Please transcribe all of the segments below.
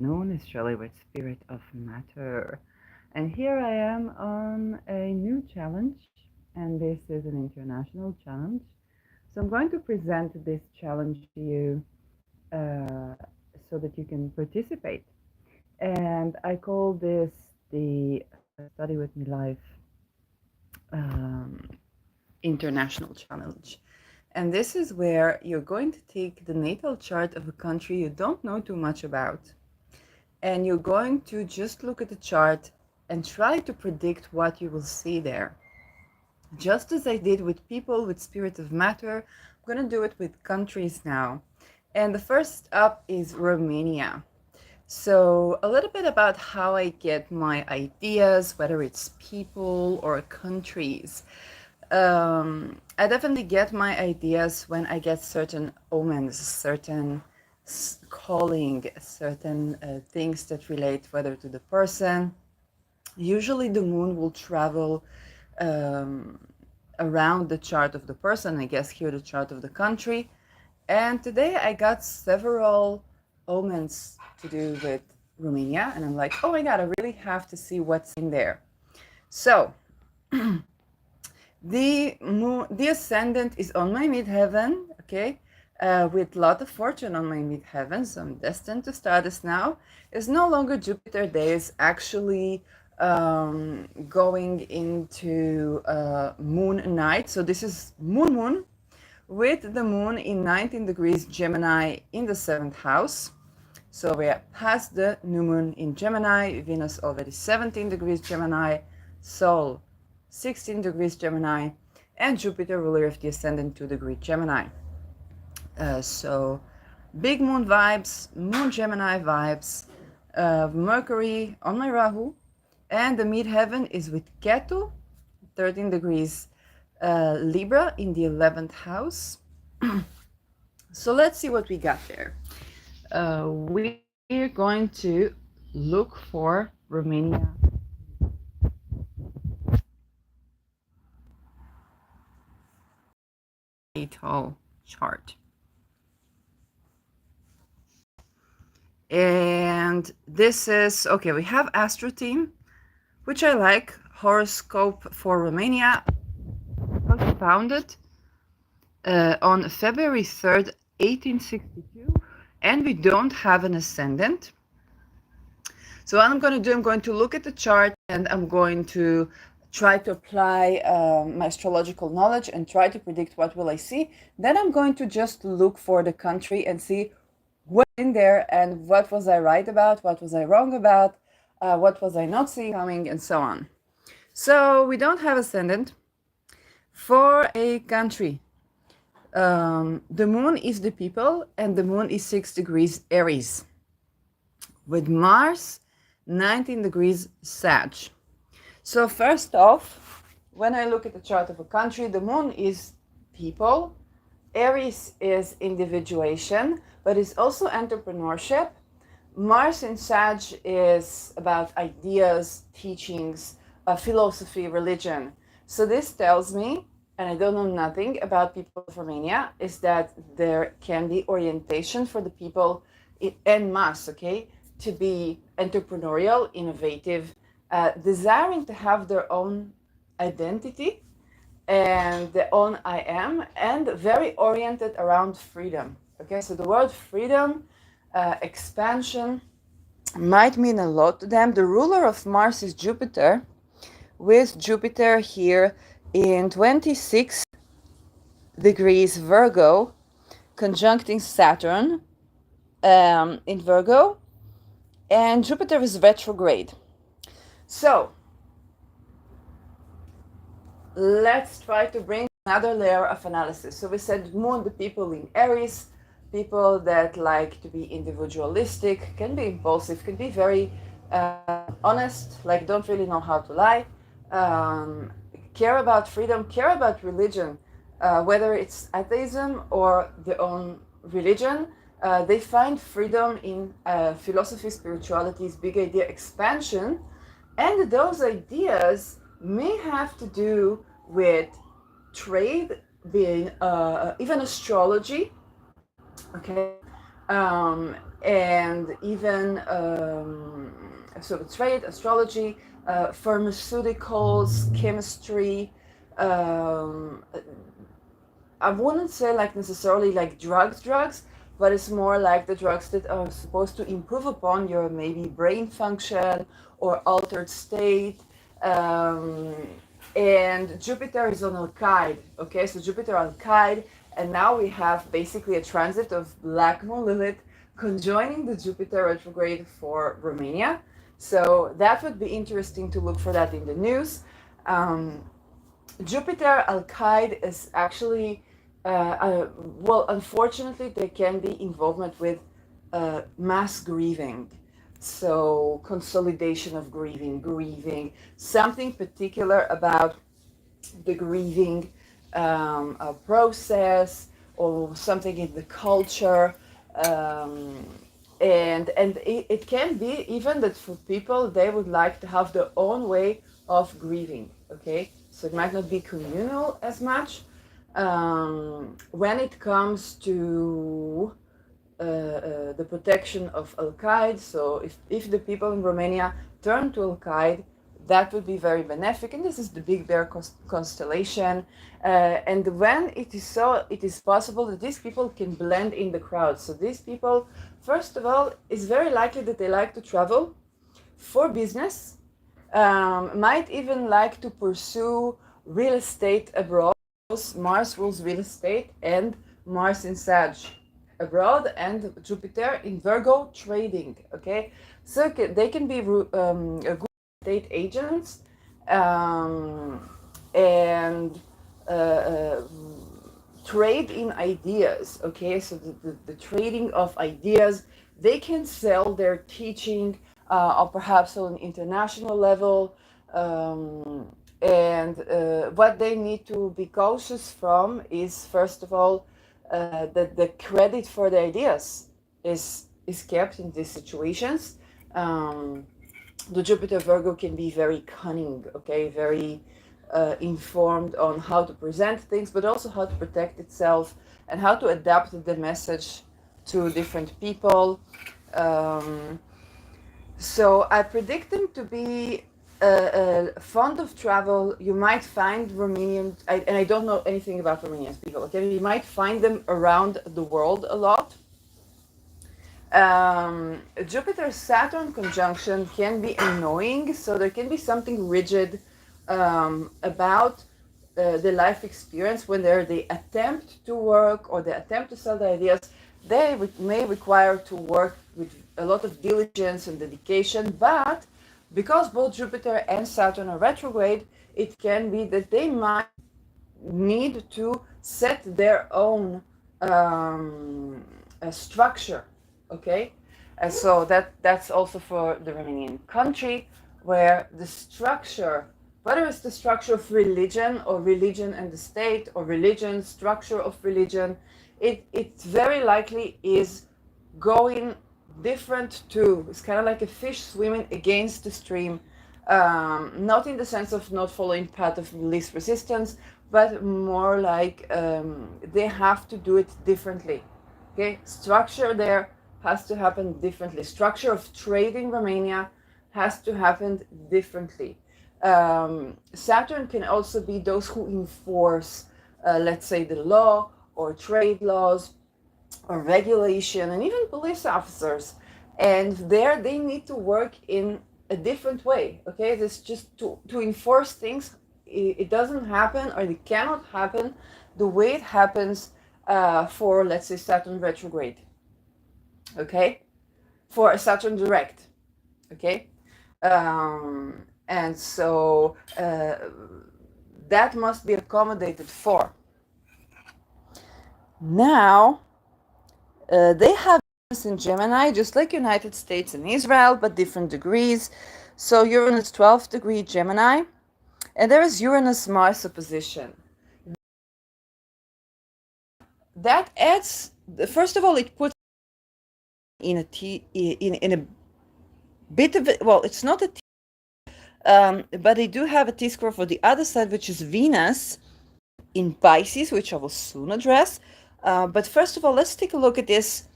Known as Shelley with Spirit of Matter. And here I am on a new challenge, and this is an international challenge. So I'm going to present this challenge to you uh, so that you can participate. And I call this the Study With Me Live um, International Challenge. And this is where you're going to take the natal chart of a country you don't know too much about, and you're going to just look at the chart and try to predict what you will see there. Just as I did with people with spirit of matter, I'm going to do it with countries now. And the first up is Romania. So, a little bit about how I get my ideas, whether it's people or countries. I definitely get my ideas when I get certain omens, certain calling, certain things that relate whether to the person. Usually the moon will travel um, around the chart of the person, I guess here the chart of the country. And today I got several omens to do with Romania, and I'm like, oh my god, I really have to see what's in there. So the ascendant is on my midheaven, okay, with lot of fortune on my midheaven, so I'm destined to start this now. It's no longer Jupiter days, actually going into moon night. So this is moon with the moon in 19 degrees Gemini in the 7th house. So we are past the new moon in Gemini, Venus already 17 degrees Gemini, Sol 16 degrees Gemini, and Jupiter, ruler of the ascendant, 2-degree Gemini. So big moon vibes, moon Gemini vibes, Mercury on my Rahu, and the midheaven is with Ketu, 13 degrees Libra in the 11th house. So let's see what we got there. We're going to look for Romania natal chart. And this is, okay, we have Astro Team, which I like, horoscope for Romania. It was founded on February 3rd, 1862, and we don't have an ascendant. So what I'm going to do, I'm going to look at the chart and I'm going to try to apply my astrological knowledge and try to predict what will I see. Then I'm going to just look for the country and see what's in there and what was I right about, what was I wrong about, what was I not seeing coming, and so on. So we don't have ascendant. For a country, the moon is the people, and the moon is 6 degrees Aries, with Mars 19 degrees Sag. So first off, when I look at the chart of a country, the moon is people, Aries is individuation, but it's also entrepreneurship. Mars in Sag is about ideas, teachings, philosophy, religion. So this tells me, and I don't know nothing about people of Romania, is that there can be orientation for the people en masse, okay, to be entrepreneurial, innovative, desiring to have their own identity and their own I am, and very oriented around freedom. Okay, so the word freedom, expansion, might mean a lot to them. The ruler of Mars is Jupiter, with Jupiter here in 26 degrees Virgo, conjuncting Saturn in Virgo, and Jupiter is retrograde. So let's try to bring another layer of analysis. So we said moon, the people in Aries, people that like to be individualistic, can be impulsive, can be very honest, like don't really know how to lie, care about freedom, care about religion, whether it's atheism or their own religion. They find freedom in philosophy, spirituality's big idea expansion, and those ideas may have to do with trade, being even astrology, okay, and even so trade, astrology, pharmaceuticals, chemistry. Um, I wouldn't say like necessarily like drugs, but it's more like the drugs that are supposed to improve upon your maybe brain function or altered state. Um, and Jupiter is on Alkaid, okay? So Jupiter Alkaid, and now we have basically a transit of Black Moon Lilith conjoining the Jupiter retrograde for Romania. So that would be interesting to look for that in the news. Um, Jupiter Alkaid is actually, well, unfortunately, there can be involvement with mass grieving. So, consolidation of grieving, something particular about the grieving process or something in the culture. Um, and it can be even that for people they would like to have their own way of grieving, okay, so it might not be communal as much. When it comes to the protection of Al-Qaeda. So if the people in Romania turn to Al-Qaeda, that would be very benefic. And this is the Big Bear constellation. And when it is so, it is possible that these people can blend in the crowd. So these people, first of all, it's very likely that they like to travel for business, might even like to pursue real estate abroad. Mars rules real estate, and Mars in Sag abroad, and Jupiter in Virgo trading. Okay, so they can be a good estate agents, and uh, uh, trade in ideas. Okay, so the trading of ideas, they can sell their teaching, or perhaps on an international level. And what they need to be cautious from is, first of all, that the credit for the ideas is kept in these situations. Um, the Jupiter Virgo can be very cunning, okay, very informed on how to present things, but also how to protect itself and how to adapt the message to different people. Um, so I predict them to be fond of travel. You might find Romanian, and I don't know anything about Romanian people. Okay, you might find them around the world a lot. Jupiter Saturn conjunction can be annoying, so there can be something rigid about the life experience when they attempt to work or they attempt to sell the ideas. They may require to work with a lot of diligence and dedication, but because both Jupiter and Saturn are retrograde, it can be that they might need to set their own structure, okay, and so that's also for the Romanian country, where the structure, whether it's the structure of religion or religion and the state or religion structure of religion, it very likely is going different too. It's kind of like a fish swimming against the stream, not in the sense of not following path of least resistance, but more like they have to do it differently. Okay, structure there has to happen differently. Structure of trade in Romania has to happen differently. Saturn can also be those who enforce, let's say, the law or trade laws or regulation, and even police officers. And there they need to work in a different way. Okay, this just to enforce things. It doesn't happen, or it cannot happen the way it happens for, let's say, Saturn retrograde. Okay, for a Saturn direct. Okay, and so that must be accommodated for. Now, they have in Gemini, just like United States and Israel, but different degrees. So Uranus 12th degree Gemini, and there is Uranus Mars opposition. That adds, first of all, it puts in a bit of it. Well, it's not a T, but they do have a T square for the other side, which is Venus in Pisces, which I will soon address. But first of all, let's take a look at this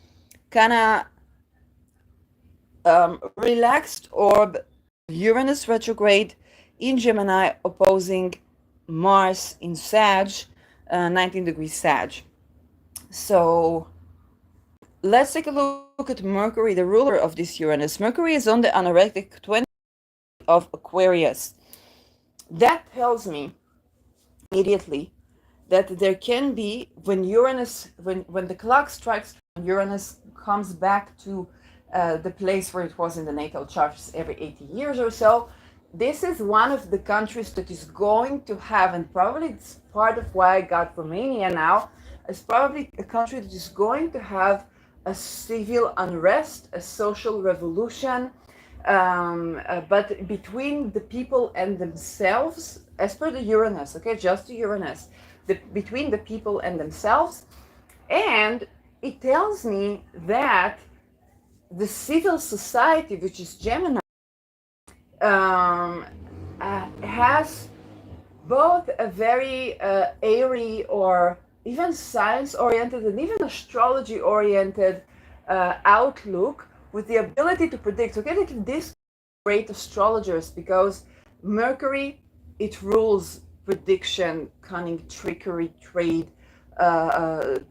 kind of relaxed orb, Uranus retrograde in Gemini opposing Mars in Sag, 19 degrees Sag. So let's take a look at Mercury, the ruler of this Uranus. Mercury is on the anorectic 20 of Aquarius. That tells me immediately that there can be, when Uranus, when the clock strikes, Uranus comes back to the place where it was in the natal charts every 80 years or so. This is one of the countries that is going to have, and probably it's part of why I got Romania now, it's probably a country that is going to have a civil unrest, a social revolution, but between the people and themselves, as per the Uranus, okay, just the Uranus, between the people and themselves. And it tells me that the civil society, which is Gemini, has both a very airy or even science-oriented and even astrology-oriented outlook, with the ability to predict. Okay, these great astrologers, because Mercury, it rules prediction, cunning, trickery, trade, and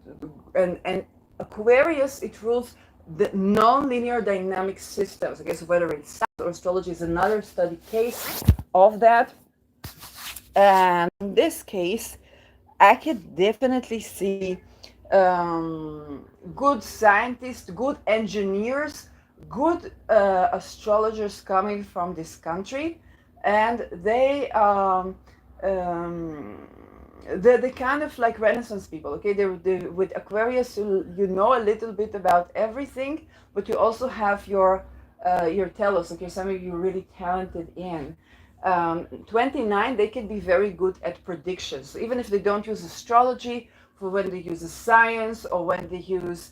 Aquarius, it rules the non-linear dynamic systems. Okay, so whether it's science or astrology is another study case of that. And in this case, I could definitely see good scientists, good engineers, good astrologers coming from this country, and they're the kind of like Renaissance people. Okay, they with Aquarius, you know a little bit about everything, but you also have your telos. Okay, something you're really talented in. 29, they can be very good at predictions. So even if they don't use astrology, for when they use science or when they use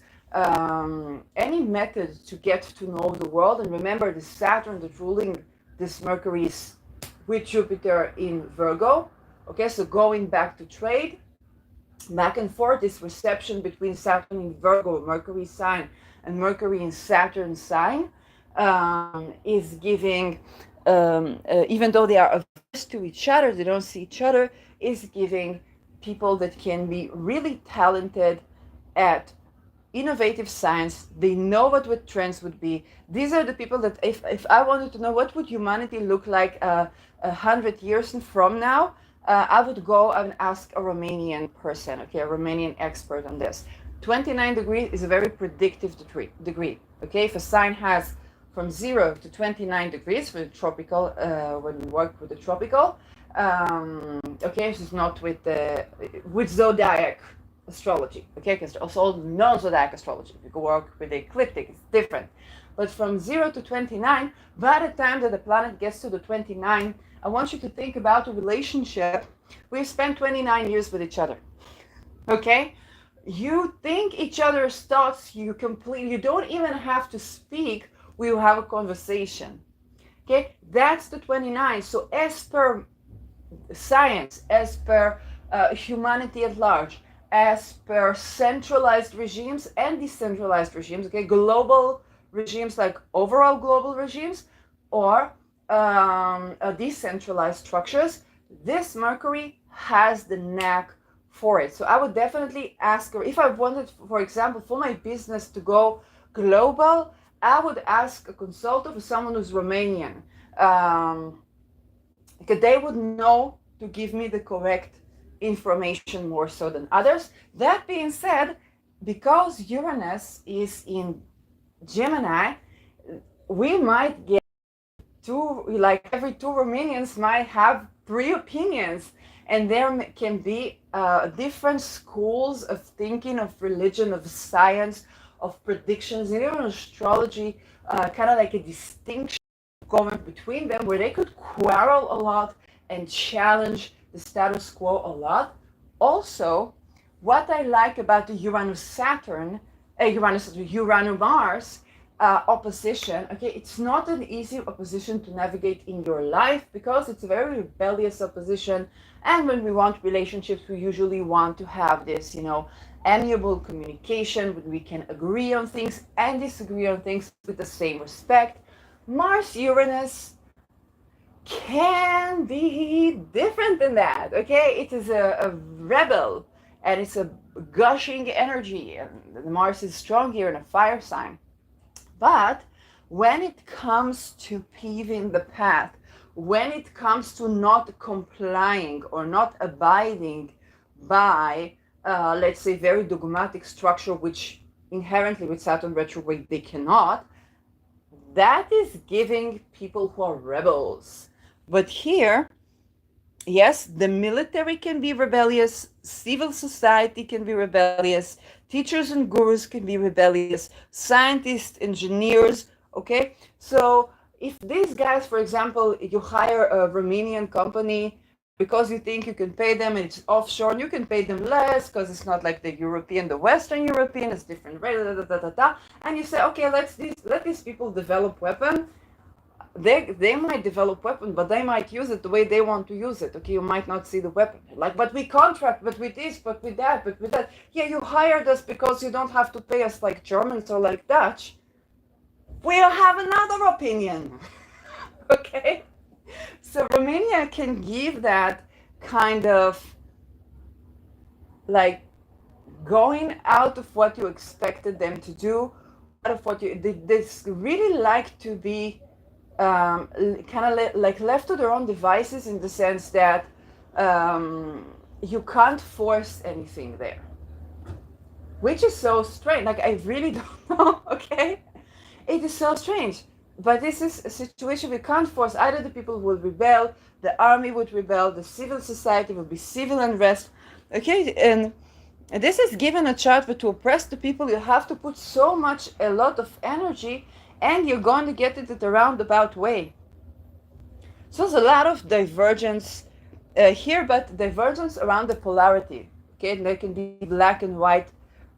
any method to get to know the world. And remember, the Saturn that's ruling this Mercury is with Jupiter in Virgo. Okay, so going back to trade, back and forth, this reception between Saturn in Virgo, Mercury sign, and Mercury in Saturn sign is giving, even though they are averse to each other, they don't see each other, is giving people that can be really talented at innovative science. They know what trends would be. These are the people that if I wanted to know what would humanity look like 100 years from now, I would go and ask a Romanian person, okay, a Romanian expert on this. 29 degrees is a very predictive degree. Okay, if a sign has from 0 to 29 degrees for the tropical, when we work with the tropical, okay, this is not with zodiac astrology, okay, because there's also non-zodiac astrology. If you work with the ecliptic, it's different. But from 0 to 29, by the time that the planet gets to the 29, I want you to think about a relationship. We've spent 29 years with each other, okay? You think each other's thoughts, you don't even have to speak, we will have a conversation, okay? That's the 29. So as per science, as per humanity at large, as per centralized regimes and decentralized regimes, okay, global regimes like overall global regimes, or decentralized structures, this Mercury has the knack for it. So I would definitely ask her, if I wanted, for example, for my business to go global, I would ask a consultant or someone who's Romanian, because they would know to give me the correct information more so than others. That being said, because Uranus is in Gemini, we might get like every two Romanians might have 3 opinions, and there can be different schools of thinking, of religion, of science, of predictions, and even astrology, kind of like a distinction going between them, where they could quarrel a lot and challenge the status quo a lot. Also, what I like about the Uranus-Mars, opposition, okay, it's not an easy opposition to navigate in your life because it's a very rebellious opposition. And when we want relationships, we usually want to have this, amiable communication when we can agree on things and disagree on things with the same respect. Mars Uranus can be different than that, okay? It is a rebel, and it's a gushing energy, and Mars is strong here in a fire sign. But when it comes to paving the path, when it comes to not complying or not abiding by, let's say, very dogmatic structure, which inherently with Saturn retrograde they cannot, that is giving people who are rebels. But here, yes, the military can be rebellious, civil society can be rebellious, teachers and gurus can be rebellious, scientists, engineers, okay? So if these guys, for example, you hire a Romanian company because you think you can pay them and it's offshore, and you can pay them less because it's not like the European, the Western European, it's different, and you say, okay, let these people develop weapon. They might develop weapon, but they might use it the way they want to use it. Okay, you might not see the weapon. Like, but we contract, but with this, but with that, but with that. Yeah, you hired us because you don't have to pay us like Germans or like Dutch. We'll have another opinion. Okay? So Romania can give that kind of like going out of what you expected them to do, out of what they really like to be kind of like left to their own devices, in the sense that you can't force anything there, which is so strange. Like, I really don't know, okay? It is so strange. But this is a situation we can't force. Either the people will rebel, the army would rebel, the civil society will be civil unrest, okay? And this is given a chart, but to oppress the people, you have to put a lot of energy, and you're going to get it at a roundabout way. So there's a lot of divergence here, but divergence around the polarity. Okay, and there can be black and white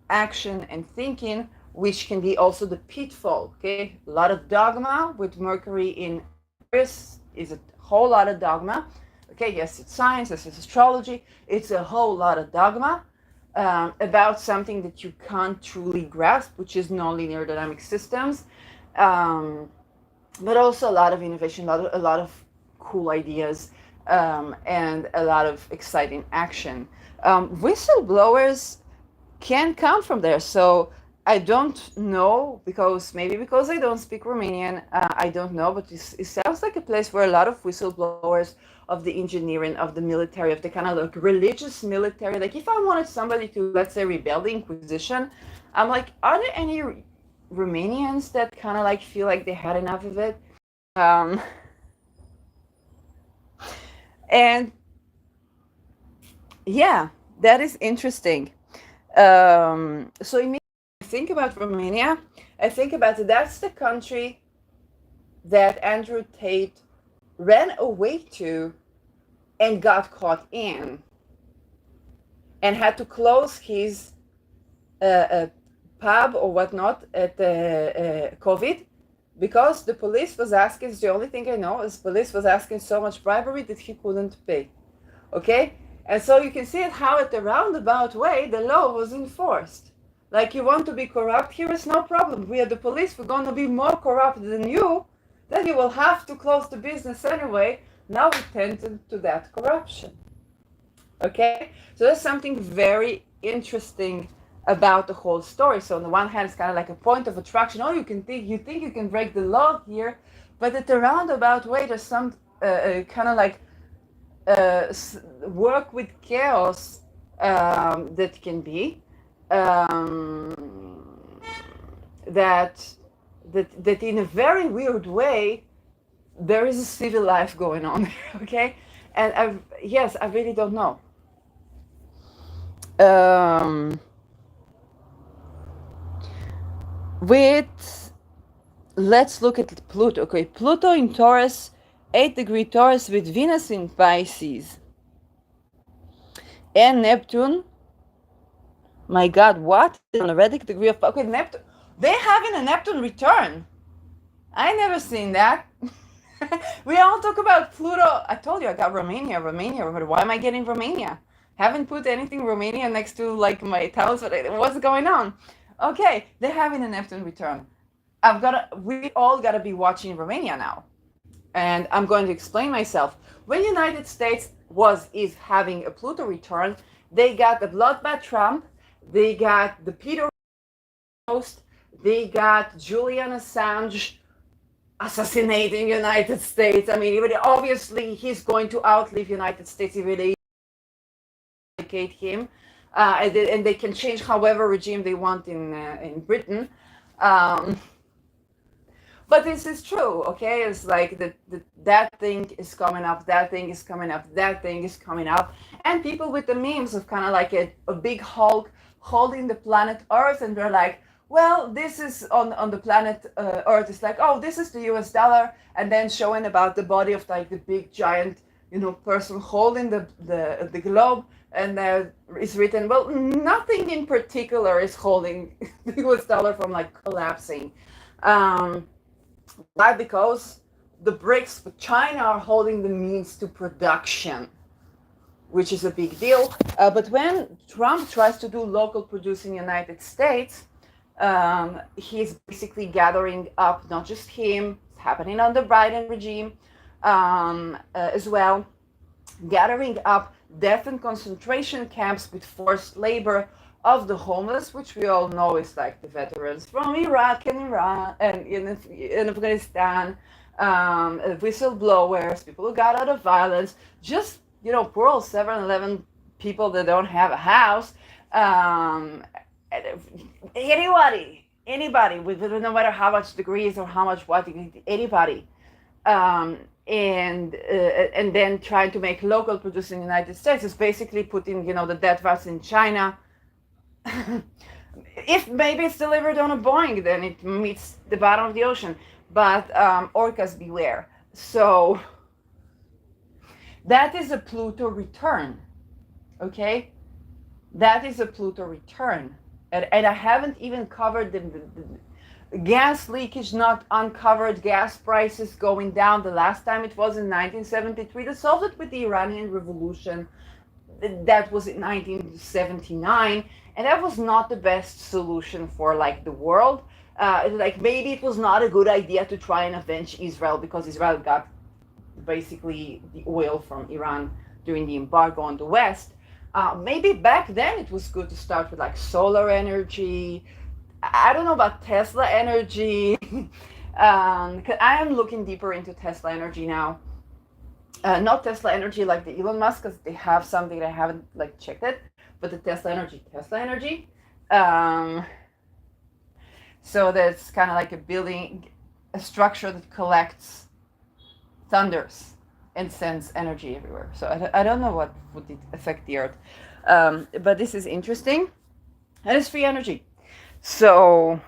action and thinking, which can be also the pitfall. Okay, a lot of dogma with Mercury in Aquarius is a whole lot of dogma. Okay, yes, it's science, yes, it's astrology. It's a whole lot of dogma about something that you can't truly grasp, which is nonlinear dynamic systems. But also a lot of innovation, a lot of cool ideas, and a lot of exciting action. Whistleblowers can come from there. So I don't know, because I don't speak Romanian, I don't know, but it sounds like a place where a lot of whistleblowers of the engineering, of the military, of the kind of like religious military. Like, if I wanted somebody to, let's say, rebel the Inquisition, I'm like, are there any Romanians that kind of like feel like they had enough of it? And yeah, that is interesting. So immediately I think about Romania, I think about that's the country that Andrew Tate ran away to and got caught in and had to close his pub or whatnot at COVID, because the police was asking, it's the only thing I know, is police was asking so much bribery that he couldn't pay. Okay? And so you can see how at the roundabout way the law was enforced. Like, you want to be corrupt, here is no problem. We are the police, we're going to be more corrupt than you, then you will have to close the business anyway. Now we tended to that corruption. Okay? So there's something very interesting about the whole story. So on the one hand, it's kind of like a point of attraction. Oh, you think you can break the law here, but at the roundabout way, there's some kind of like work with chaos that can be that in a very weird way there is a civil life going on there. Okay, and I really don't know. Let's look at Pluto. Okay, Pluto in Taurus, 8-degree Taurus, with Venus in Pisces, and Neptune. My God, what? On a radic degree of, okay, Neptune. They having a Neptune return. I never seen that. We all talk about Pluto. I told you I got Romania, Romania. Why am I getting Romania? Haven't put anything Romania next to like my towels. What's going on? Okay, they're having a Neptune return. We all gotta be watching Romania now, and I'm going to explain myself. When United States is having a Pluto return, they got the bloodbath Trump, they got the Peter Roast, they got Julian Assange assassinating United States. I mean, obviously he's going to outlive United States if they eradicate him, and they can change however regime they want in Britain. Um, but this is true, okay? It's like that thing is coming up, that thing is coming up, that thing is coming up, and people with the memes of kind of like a big Hulk holding the planet Earth, and they're like, well, this is on the planet Earth. It's like, oh, this is the US dollar, and then showing about the body of like the big giant, person holding the globe, and there is written, well, nothing in particular is holding the US dollar from like collapsing. Why? Because the BRICS with China are holding the means to production, which is a big deal. But when Trump tries to do local producing in the United States, he's basically gathering up not just him, it's happening on the Biden regime as well, gathering up death and concentration camps with forced labor of the homeless, which we all know is like the veterans from Iraq and Iran and in Afghanistan, whistleblowers, people who got out of violence, just poor old 7-Eleven people that don't have a house. Anybody with no matter how much degrees or how much what, anybody, and then trying to make local producing in the United States is basically putting the death vats in China. If maybe it's delivered on a Boeing, then it meets the bottom of the ocean. But orcas beware. So that is a Pluto return. Okay, that is a Pluto return. And I haven't even covered the gas leakage, not uncovered gas prices going down. The last time it was in 1973. They solved it with the Iranian Revolution. That was in 1979. And that was not the best solution for like the world. Like maybe it was not a good idea to try and avenge Israel, because Israel got basically the oil from Iran during the embargo on the West. Maybe back then it was good to start with like solar energy. I don't know about Tesla energy. I am looking deeper into Tesla energy now. Not Tesla energy like the Elon Musk, because they have something I haven't like checked it, but the Tesla energy. So that's kind of like a structure that collects thunders and sends energy everywhere. So I don't know what would it affect the Earth, but this is interesting, and it's free energy. So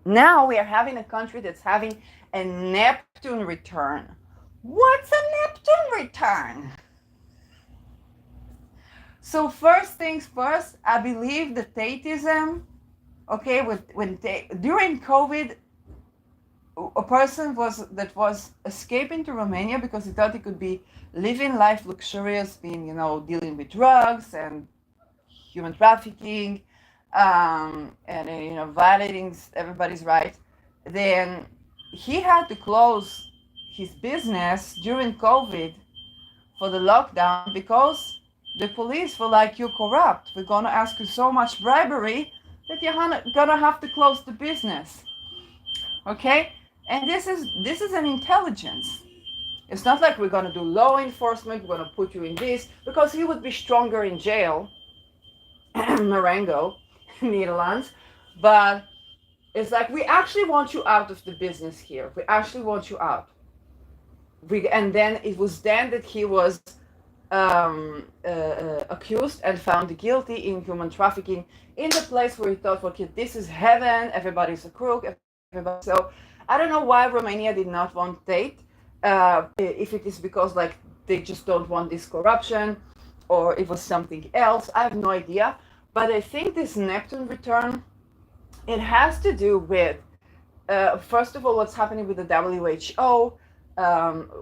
now we are having a country that's having a Neptune return. What's a Neptune return? So first things first, I believe the Tatism, okay, during COVID, a person that was escaping to Romania because he thought he could be living life luxurious, being, dealing with drugs and human trafficking, and violating everybody's rights. Then he had to close his business during COVID for the lockdown because the police were like, "You're corrupt. We're gonna ask you so much bribery that you're gonna have to close the business." Okay, and this is an intelligence. It's not like we're gonna do law enforcement. We're gonna put you in this, because he would be stronger in jail, Marengo, Netherlands. But it's like, we actually want you out of the business here. We actually want you out. And then it was then that he was accused and found guilty in human trafficking in the place where he thought, okay, this is heaven, everybody's a crook, everybody. So I don't know why Romania did not want Tate, if it is because like they just don't want this corruption, or it was something else. I have no idea. But I think this Neptune return It has to do with, first of all, what's happening with the WHO,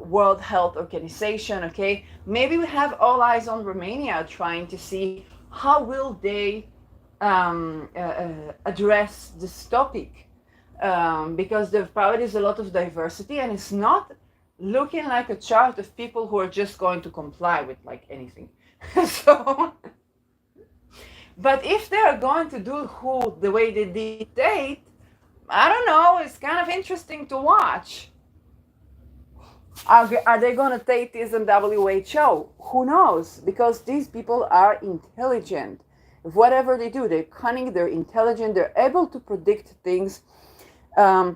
World Health Organization. Okay, maybe we have all eyes on Romania, trying to see how will they address this topic, because there probably is a lot of diversity, and it's not looking like a chart of people who are just going to comply with like anything. So, but if they are going to do who the way they dictate, I don't know. It's kind of interesting to watch. Are they going to take this in WHO? Who knows? Because these people are intelligent. Whatever they do, they're cunning, they're intelligent, they're able to predict things. So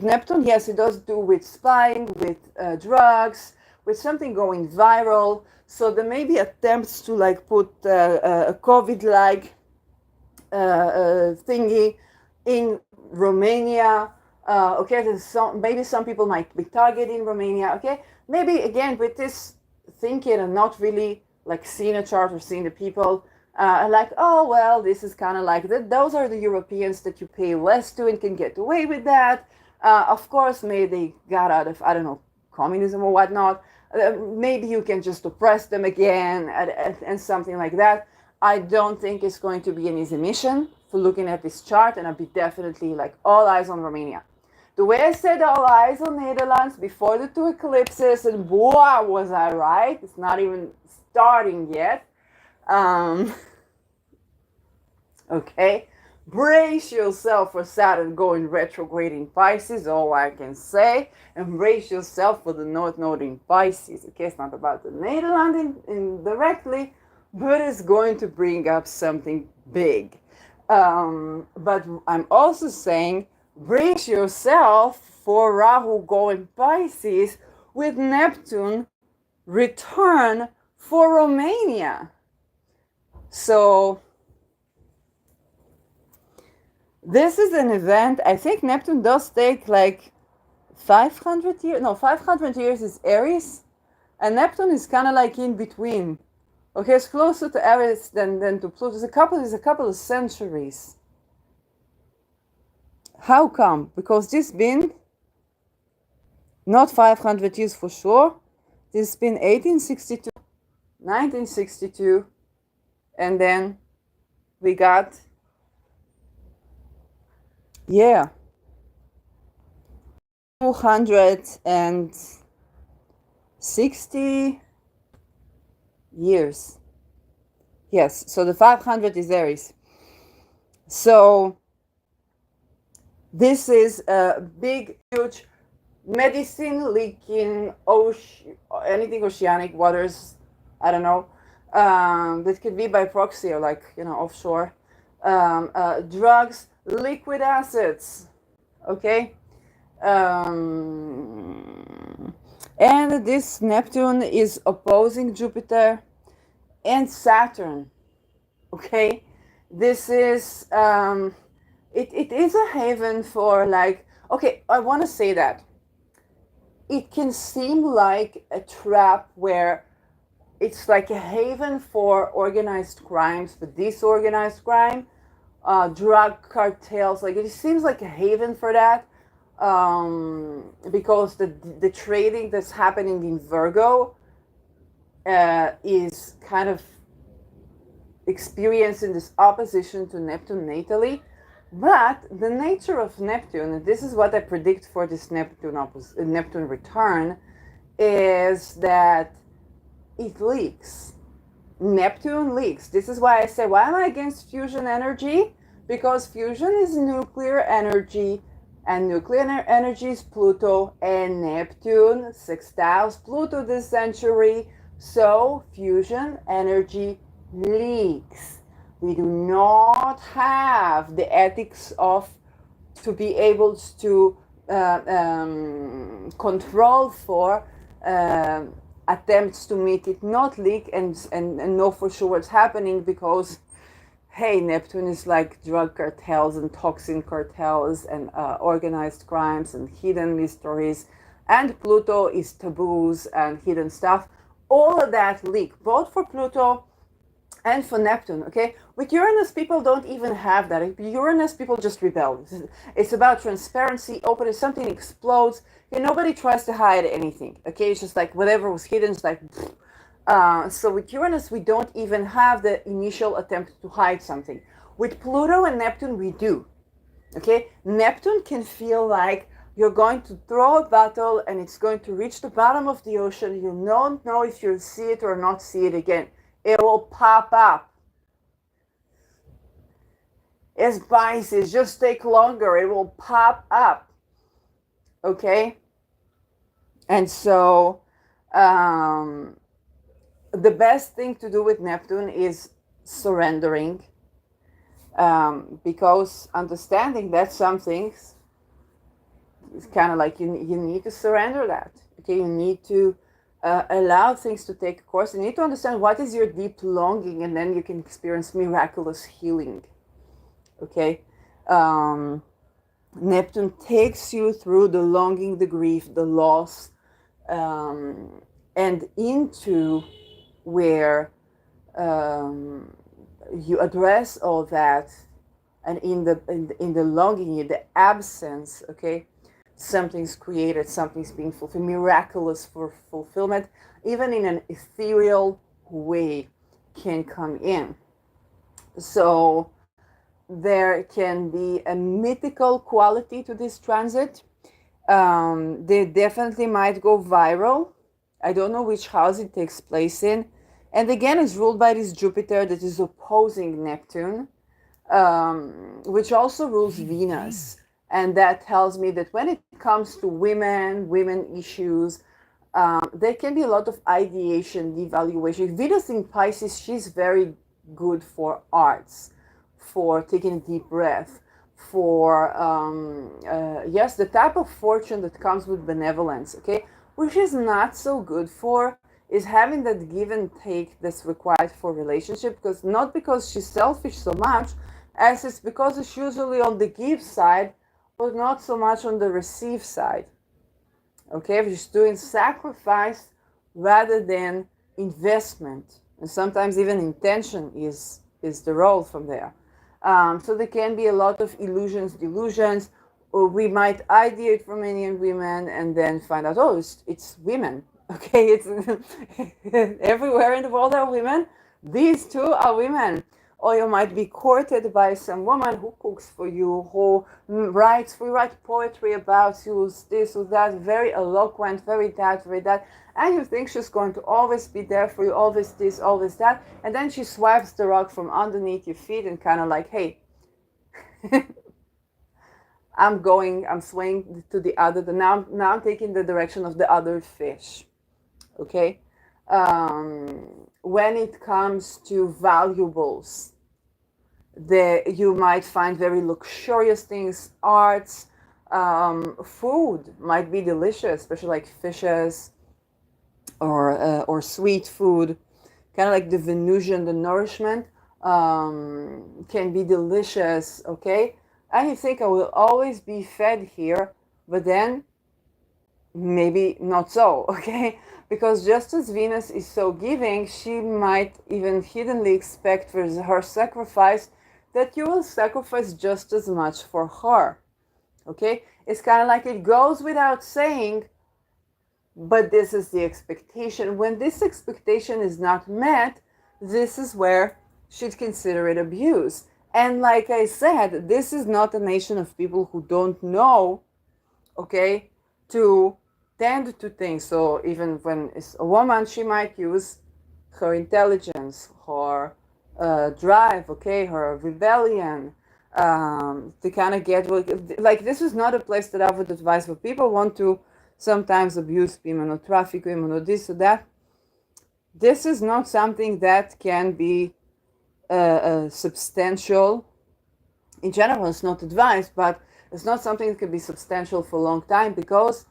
Neptune, yes, it does do with spying, with drugs, with something going viral. So there may be attempts to like put a COVID-like thingy in Romania. Okay, maybe some people might be targeting Romania. Okay, maybe again with this thinking and not really like seeing a chart or seeing the people, like, oh well, this is kind of like those are the Europeans that you pay less to and can get away with that. Of course, maybe they got out of, I don't know, communism or whatnot. Maybe you can just oppress them again and something like that. I don't think it's going to be an easy mission for looking at this chart, and I'll be definitely like all eyes on Romania. The way I said all eyes on Netherlands before the two eclipses, and wow, was I right? It's not even starting yet. Okay, brace yourself for Saturn going retrograde in Pisces, all I can say, and brace yourself for the North Node in Pisces. Okay, it's not about the Netherlands indirectly, but it's going to bring up something big. But I'm also saying brace yourself for Rahu going Pisces with Neptune return for Romania. So this is an event. I think Neptune does take like 500 years. No, 500 years is Aries, and Neptune is kind of like in between. Okay, it's closer to Aries than to Pluto. It's a couple of centuries. How come? Because this been not 500 years for sure. This been 1862, 1962, and then we got, yeah, 260 years. Yes, so the 500 is Aries. So this is a big, huge medicine leaking, anything oceanic waters, I don't know. That could be by proxy or like, offshore. Drugs, liquid acids, okay? And this Neptune is opposing Jupiter and Saturn, okay? This is, it is a haven for like, okay, I want to say that. It can seem like a trap where it's like a haven for organized crimes, for disorganized crime, drug cartels. Like it seems like a haven for that, because the trading that's happening in Virgo is kind of experiencing this opposition to Neptune natally. But the nature of Neptune, and this is what I predict for this Neptune return, is that it leaks. Neptune leaks. This is why I say, why am I against fusion energy? Because fusion is nuclear energy, and nuclear energy is Pluto, and Neptune sextiles Pluto this century. So fusion energy leaks. We do not have the ethics to be able to control for attempts to make it not leak and know for sure what's happening, because hey, Neptune is like drug cartels and toxin cartels and organized crimes and hidden mysteries, and Pluto is taboos and hidden stuff. All of that leak, both for Pluto And for Neptune, okay? With Uranus, people don't even have that. Uranus, people just rebel. It's about transparency, openness, something explodes. Nobody tries to hide anything, okay? It's just like whatever was hidden, it's like, so with Uranus, we don't even have the initial attempt to hide something. With Pluto and Neptune, we do, okay? Neptune can feel like you're going to throw a bottle and it's going to reach the bottom of the ocean. You don't know if you'll see it or not see it again. It will pop up. As Pisces, just take longer. It will pop up. Okay? And so, the best thing to do with Neptune is surrendering. Because understanding that some things, it's kind of like you need to surrender that. Okay? You need to allow things to take a course. You need to understand what is your deep longing, and then you can experience miraculous healing. Okay? Neptune takes you through the longing, the grief, the loss, and into where you address all that, and in the longing, in the absence, okay, something's created, something's being fulfilled, miraculous for fulfillment, even in an ethereal way, can come in. So there can be a mythical quality to this transit. They definitely might go viral. I don't know which house it takes place in. And again, it's ruled by this Jupiter that is opposing Neptune, which also rules Venus. And that tells me that when it comes to women issues, there can be a lot of ideation, devaluation. Venus in Pisces, she's very good for arts, for taking a deep breath, for, yes, the type of fortune that comes with benevolence, okay? Which is not so good for is having that give and take that's required for relationship, because not because she's selfish so much, as it's because it's usually on the give side, but not so much on the receive side. Okay, if she's doing sacrifice rather than investment, and sometimes even intention is the role from there. So there can be a lot of illusions, delusions, or we might ideate Romanian women and then find out, oh, it's women. Okay, it's everywhere in the world are women. These two are women. Or you might be courted by some woman who cooks for you, who writes poetry about you, this or that, very eloquent, very that, and you think she's going to always be there for you, always this, always that, and then she swipes the rug from underneath your feet and kind of like, hey, I'm swaying to the other, now I'm taking the direction of the other fish. Okay? When it comes to valuables, you might find very luxurious things, arts, food might be delicious, especially like fishes or sweet food, kind of like the Venusian, the nourishment can be delicious, okay? And you think I will always be fed here, but then maybe not so, okay? Because just as Venus is so giving, she might even hiddenly expect for her sacrifice that you will sacrifice just as much for her, okay? It's kind of like it goes without saying, but this is the expectation. When this expectation is not met, this is where she'd consider it abuse. And like I said, this is not a nation of people who don't know, okay, to tend to things. So even when it's a woman, she might use her intelligence, her drive, okay, her rebellion, to kind of get, like, this is not a place that I would advise for people want to sometimes abuse women or traffic women or this or that. This is not something that can be substantial. In general, it's not advised, but it's not something that can be substantial for a long time, because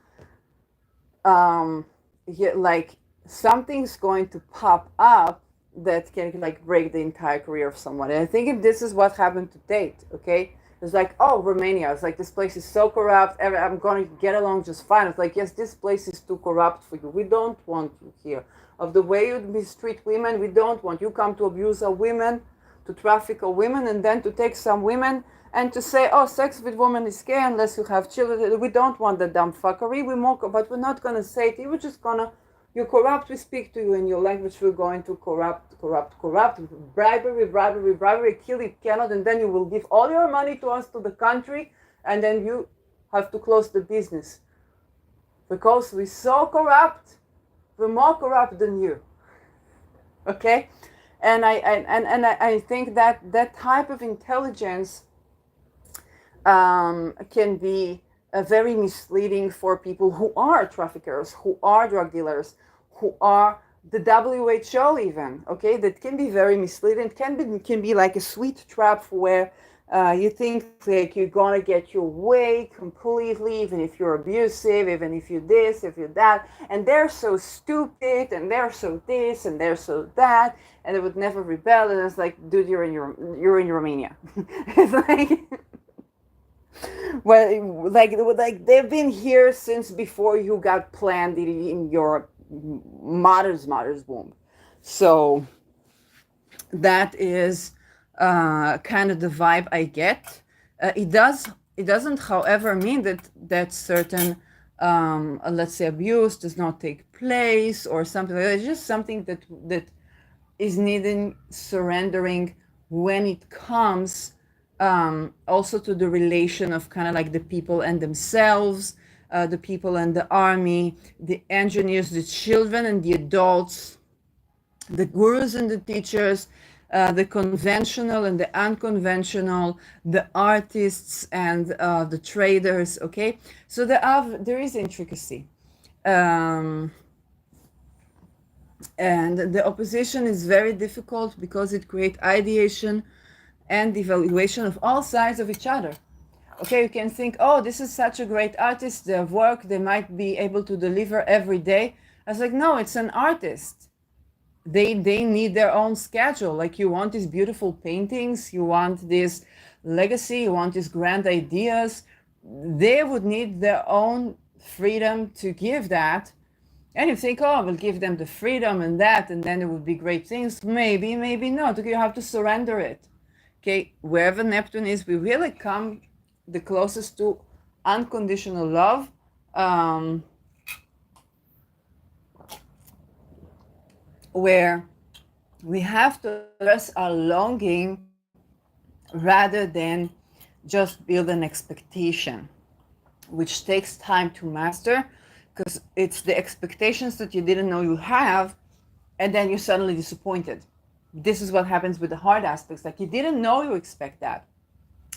like something's going to pop up that can like break the entire career of someone. And I think this is what happened to Tate, okay? It's like, oh, Romania. It's like, this place is so corrupt. I'm going to get along just fine. It's like, yes, this place is too corrupt for you. We don't want you here. Of the way you mistreat women, we don't want you come to abuse our women, to traffic our women, and then to take some women and to say, oh, sex with women is gay unless you have children. We don't want the dumb fuckery. But we're not going to say it. We're just going to, you're corrupt, we speak to you in your language, we're going to corrupt, bribery, kill you cannot, and then you will give all your money to us, to the country, and then you have to close the business. Because we're so corrupt, we're more corrupt than you. Okay? And I think that that type of intelligence can be very misleading for people who are traffickers, who are drug dealers, who are the WHO even, okay? That can be very misleading. It can be like a sweet trap where you think like you're gonna get your way completely, even if you're abusive, even if you're this, if you're that, and they're so stupid, and they're so this, and they're so that, and they would never rebel. And it's like, dude, you're in Romania. It's like, well, like they've been here since before you got planned in your mother's womb. So that is kind of the vibe I get. It doesn't, however, mean that certain let's say abuse does not take place or something like that. It's just something that is needing surrendering when it comes also to the relation of kind of like the people and themselves, the people and the army, the engineers, the children and the adults, the gurus and the teachers, the conventional and the unconventional, the artists and the traders. Okay, so there is intricacy. And the opposition is very difficult because it creates ideation and evaluation of all sides of each other. Okay, you can think, oh, this is such a great artist, their work, they might be able to deliver every day. I was like, no, it's an artist. They need their own schedule. Like, you want these beautiful paintings, you want this legacy, you want these grand ideas. They would need their own freedom to give that. And you think, oh, we'll give them the freedom and that, and then it would be great things. Maybe, maybe not. Okay, you have to surrender it. Okay, wherever Neptune is, we really come the closest to unconditional love. Where we have to address our longing rather than just build an expectation, which takes time to master, because it's the expectations that you didn't know you have, and then you're suddenly disappointed. This is what happens with the hard aspects. Like, you didn't know you expect that.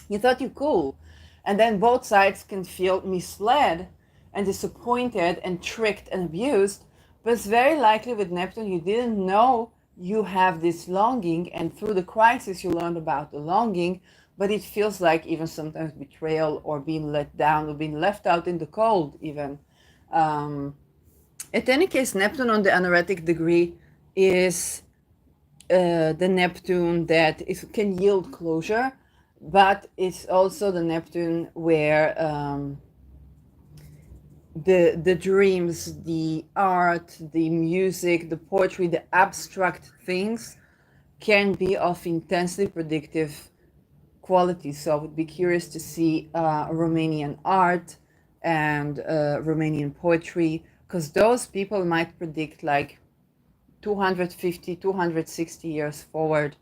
You thought you cool. And then both sides can feel misled and disappointed and tricked and abused. But it's very likely with Neptune, you didn't know you have this longing, and through the crisis you learned about the longing, but it feels like even sometimes betrayal or being let down or being left out in the cold even. At any case, Neptune on the anaretic degree is the Neptune that can yield closure, but it's also the Neptune where the dreams, the art, the music, the poetry, the abstract things can be of intensely predictive quality. So I would be curious to see Romanian art and Romanian poetry, because those people might predict like 250, 260 years forward,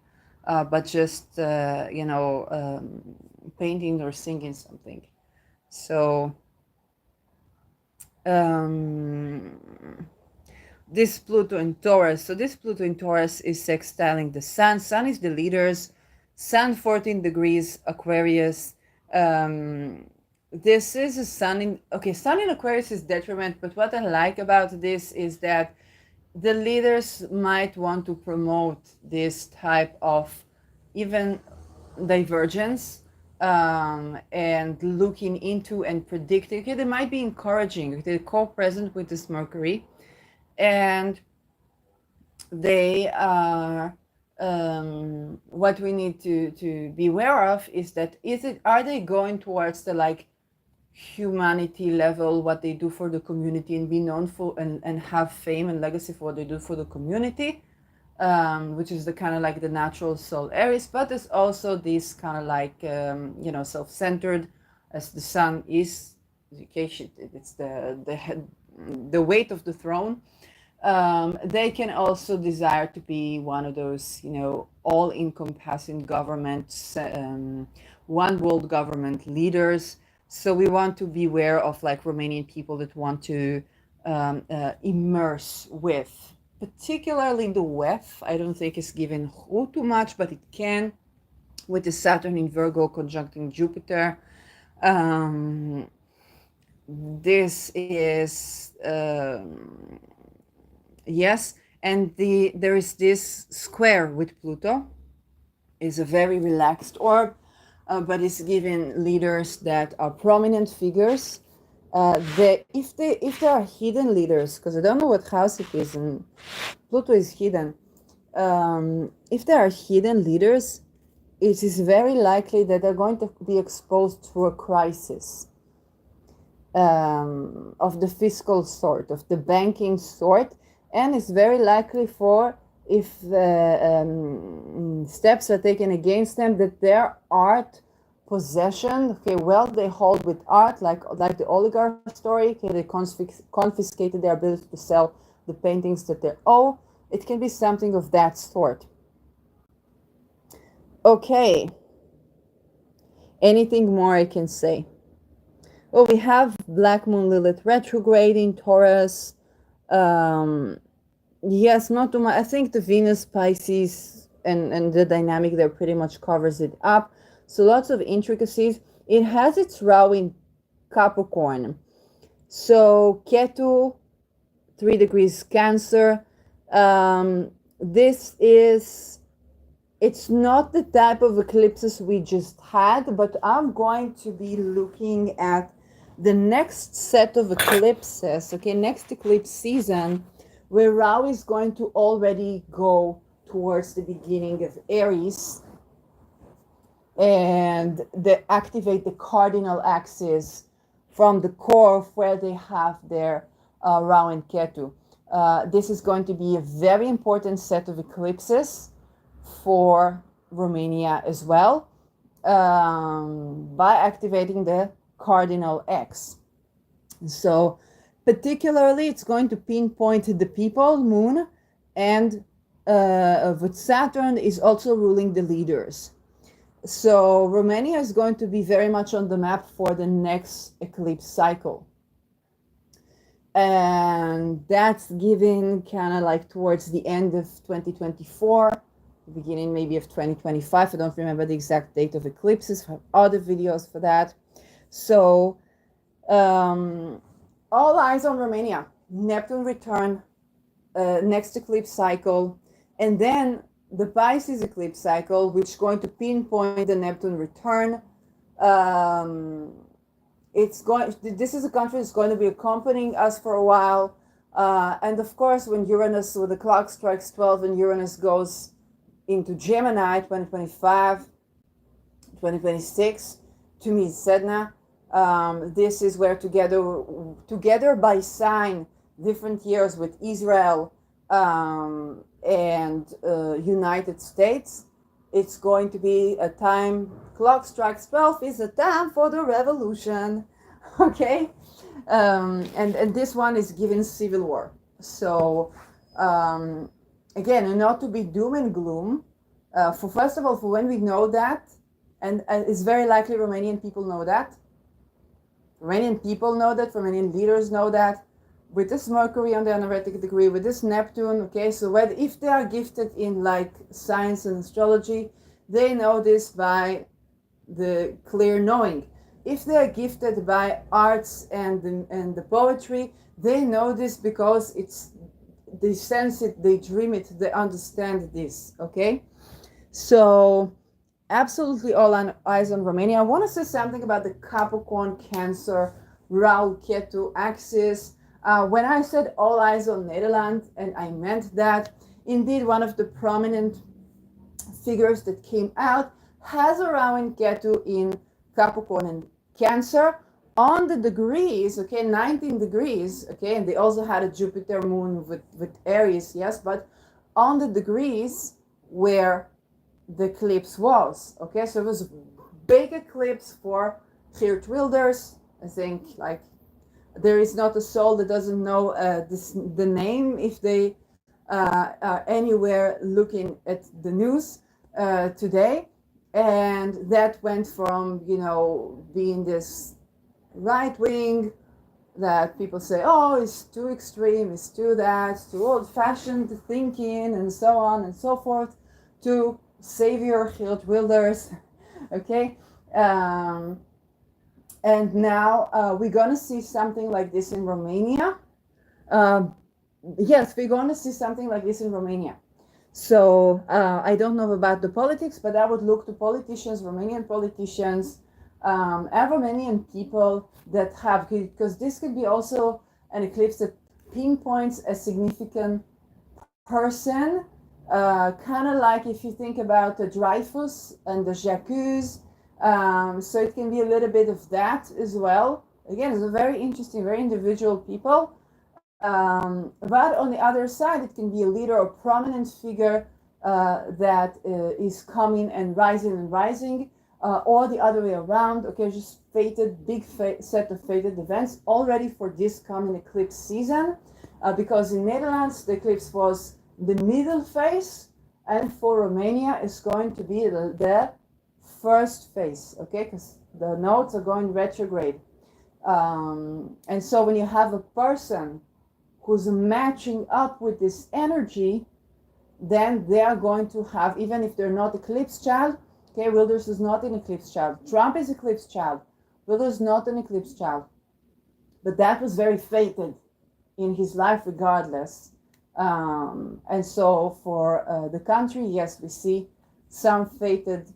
but just, painting or singing something. So this Pluto in Taurus. So this Pluto in Taurus is sextiling the Sun. Sun is the leaders. Sun 14 degrees Aquarius. This is a Sun in, okay, Sun in Aquarius is detriment, but what I like about this is that the leaders might want to promote this type of even divergence, and looking into and predicting. Okay, they might be encouraging. They're co-present with this Mercury, and they are what we need to be aware of is that are they going towards the like humanity level, what they do for the community and be known for and have fame and legacy for what they do for the community, which is the kind of like the natural soul areas, but there's also this kind of like self-centered, as the sun is, it's the head, the weight of the throne. They can also desire to be one of those, all-encompassing governments, one world government leaders. So we want to be aware of like Romanian people that want to immerse with, particularly the WEF. I don't think it's given too much, but it can, with the Saturn in Virgo conjuncting Jupiter. This is yes, and there is this square with Pluto. Is a very relaxed orb, but it's giving leaders that are prominent figures. If they are hidden leaders, because I don't know what house it is, and Pluto is hidden. If they are hidden leaders, it is very likely that they're going to be exposed to a crisis of the fiscal sort, of the banking sort, and it's very likely for, if steps are taken against them, that their art possession, wealth they hold with art, like the oligarch story, they confiscated their ability to sell the paintings that they owe. It can be something of that sort. Okay. Anything more I can say? Well, we have Black Moon Lilith retrograde in Taurus. Yes, not too much. I think the Venus Pisces and the dynamic there pretty much covers it up. So lots of intricacies. It has its Rahu in Capricorn. So Ketu, 3 degrees Cancer. It's not the type of eclipses we just had, but I'm going to be looking at the next set of eclipses, next eclipse season, where Rahu is going to already go towards the beginning of Aries and they activate the cardinal axis from the core of where they have their Rahu and Ketu. This is going to be a very important set of eclipses for Romania as well, by activating the cardinal X. So particularly it's going to pinpoint the people, Moon, and with Saturn is also ruling the leaders. So Romania is going to be very much on the map for the next eclipse cycle. And that's given kind of like towards the end of 2024, the beginning maybe of 2025. I don't remember the exact date of eclipses. I have other videos for that. So all eyes on Romania. Neptune return, next eclipse cycle, and then the Pisces eclipse cycle, which is going to pinpoint the Neptune return. This is a country that's going to be accompanying us for a while. And of course, when Uranus, with the clock strikes 12 and Uranus goes into Gemini, 2025, 2026, to meet Sedna. This is where together by sign, different years with Israel and United States, it's going to be a time, clock strikes 12 is a time for the revolution, okay? And this one is given civil war. So again, not to be doom and gloom, first of all, for when we know that, and it's very likely Romanian people know that, Romanian people know that, Romanian leaders know that, with this Mercury on the anaretic degree, with this Neptune, so if they are gifted in like science and astrology, they know this by the clear knowing. If they are gifted by arts and the poetry, they know this because they sense it, they dream it, they understand this, okay? So absolutely all eyes on Romania. I want to say something about the Capricorn, Cancer, Rahu, Ketu axis. When I said all eyes on Netherlands, and I meant that, indeed one of the prominent figures that came out has a Rahu Ketu in Capricorn and Cancer on the degrees, okay, 19 degrees, okay, and they also had a Jupiter moon with Aries, yes, but on the degrees where the eclipse was, okay, so it was a big eclipse for Geert Wilders. I think like there is not a soul that doesn't know the name if they are anywhere looking at the news today. And that went from, being this right wing that people say, oh, it's too extreme, it's too that, it's too old fashioned thinking, and so on and so forth, to savior Geert Wilders. Okay. And now we're going to see something like this in Romania. Yes, we're going to see something like this in Romania. So I don't know about the politics, but I would look to politicians, Romanian politicians, and Romanian people that have, because this could be also an eclipse that pinpoints a significant person, kind of like if you think about the Dreyfus and the Jacques. So it can be a little bit of that as well. Again, it's a very interesting, very individual people. But on the other side, it can be a leader or prominent figure that is coming and rising, or the other way around. Okay, just fated, big set of fated events already for this coming eclipse season, because in Netherlands the eclipse was the middle phase, and for Romania it's going to be the first phase. Okay, because the nodes are going retrograde, and so when you have a person who's matching up with this energy, then they are going to have, even if they're not eclipse child, okay, Wilders is not an eclipse child. Trump is eclipse child. Wilders is not an eclipse child. But that was very fated in his life regardless. And so for the country, yes, we see some fated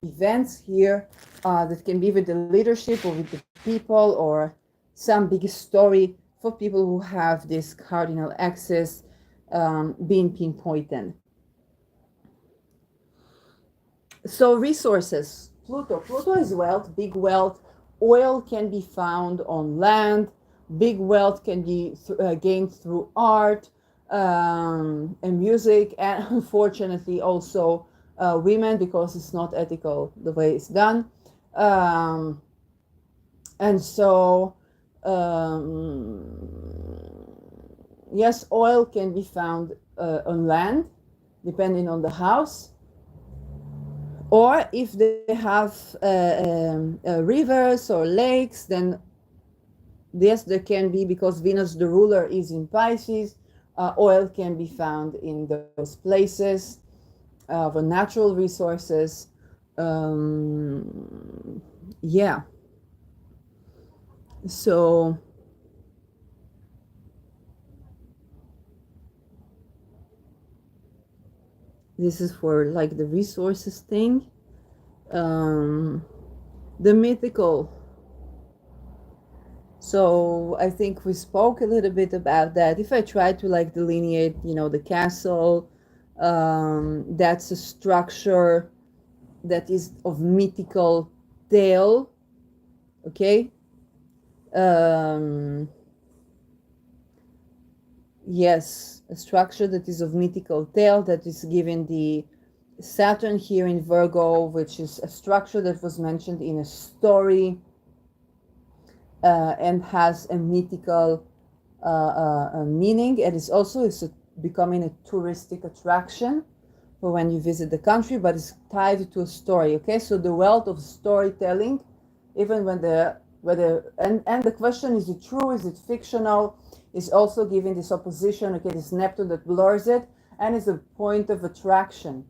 events here that can be with the leadership or with the people, or some big story for people who have this cardinal axis being pinpointed. So resources, Pluto is wealth, big wealth. Oil can be found on land. Big wealth can be gained through art and music, and unfortunately also women, because it's not ethical the way it's done. And so yes, oil can be found on land, depending on the house. Or if they have rivers or lakes, then yes, there can be, because Venus, the ruler, is in Pisces, oil can be found in those places for natural resources. Yeah. So this is for like the resources thing. The mythical. So I think we spoke a little bit about that. If I try to like delineate, the castle, that's a structure that is of mythical tale. Okay. Yes, a structure that is of mythical tale, that is given the Saturn here in Virgo, which is a structure that was mentioned in a story and has a mythical meaning. And it's also becoming a touristic attraction for when you visit the country, but it's tied to a story. Okay, so the wealth of storytelling, even when and the question, is it true, is it fictional, is also giving this opposition. Okay, this Neptune that blurs it, and is a point of attraction.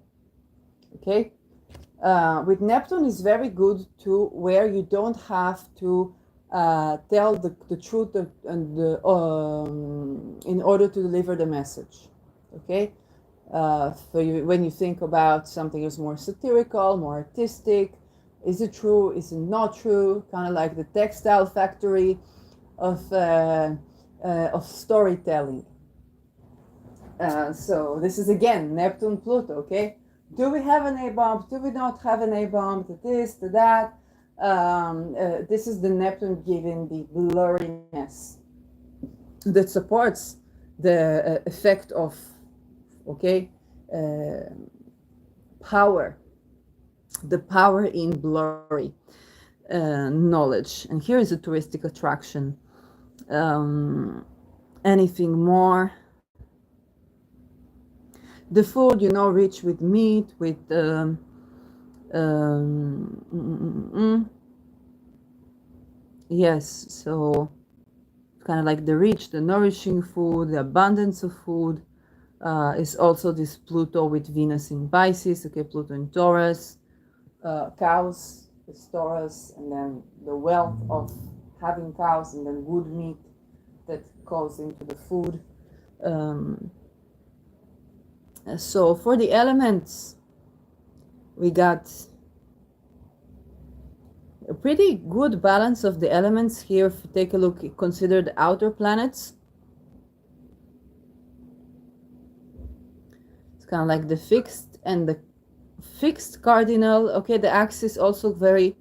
Okay, with Neptune is very good to where you don't have to tell the truth in order to deliver the message. Okay, when you think about something that's more satirical, more artistic, is it true, is it not true, kind of like the textile factory of storytelling. So this is again Neptune Pluto, okay, Do we have an A bomb? Do we not have an A bomb? To this, to that. This is the Neptune giving the blurriness that supports the effect of, okay, power, the power in blurry knowledge. And here is a touristic attraction. Anything more? The food, rich with meat, with yes, so kind of like the rich, the nourishing food, the abundance of food. Is also this Pluto with Venus in Pisces, okay, Pluto in Taurus, cows is Taurus, and then the wealth of having cows, and then wood meat that goes into the food. So for the elements, we got a pretty good balance of the elements here. If you take a look, consider the outer planets. It's kind of like the fixed and the fixed cardinal. Okay, the axis also very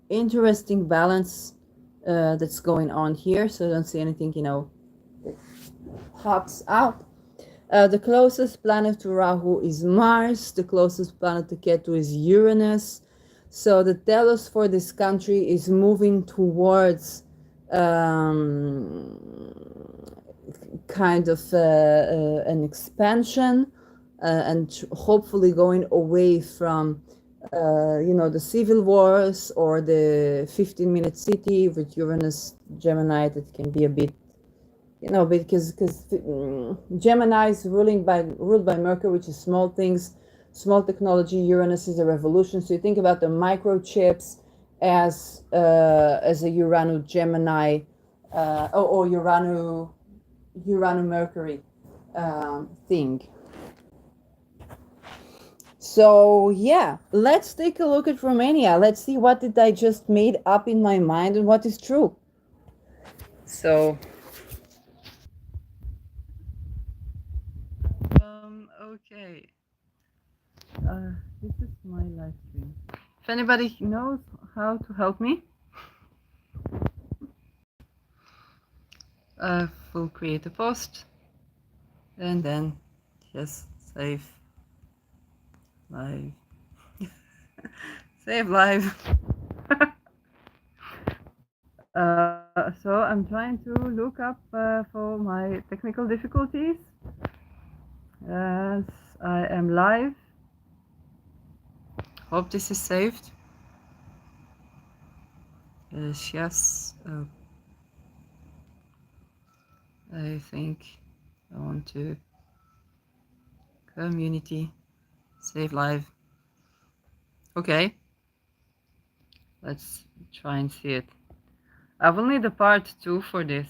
interesting balance that's going on here. So I don't see anything, that pops out. The closest planet to Rahu is Mars. The closest planet to Ketu is Uranus. So the telos for this country is moving towards kind of an expansion and hopefully going away from the civil wars or the 15-minute city with Uranus Gemini. That can be a bit, because Gemini is ruled by Mercury, which is small things, small technology. Uranus is a revolution. So you think about the microchips as a Urano Gemini or Urano Mercury thing. So yeah, let's take a look at Romania. Let's see what did I just made up in my mind and what is true. So okay. This is my live stream. If anybody knows how to help me, we'll create a post and then just save live. Save live. So I'm trying to look up for my technical difficulties as I am live. Hope this is saved. Yes. I think I want to community save live. Okay. Let's try and see it. I will need a part 2 for this.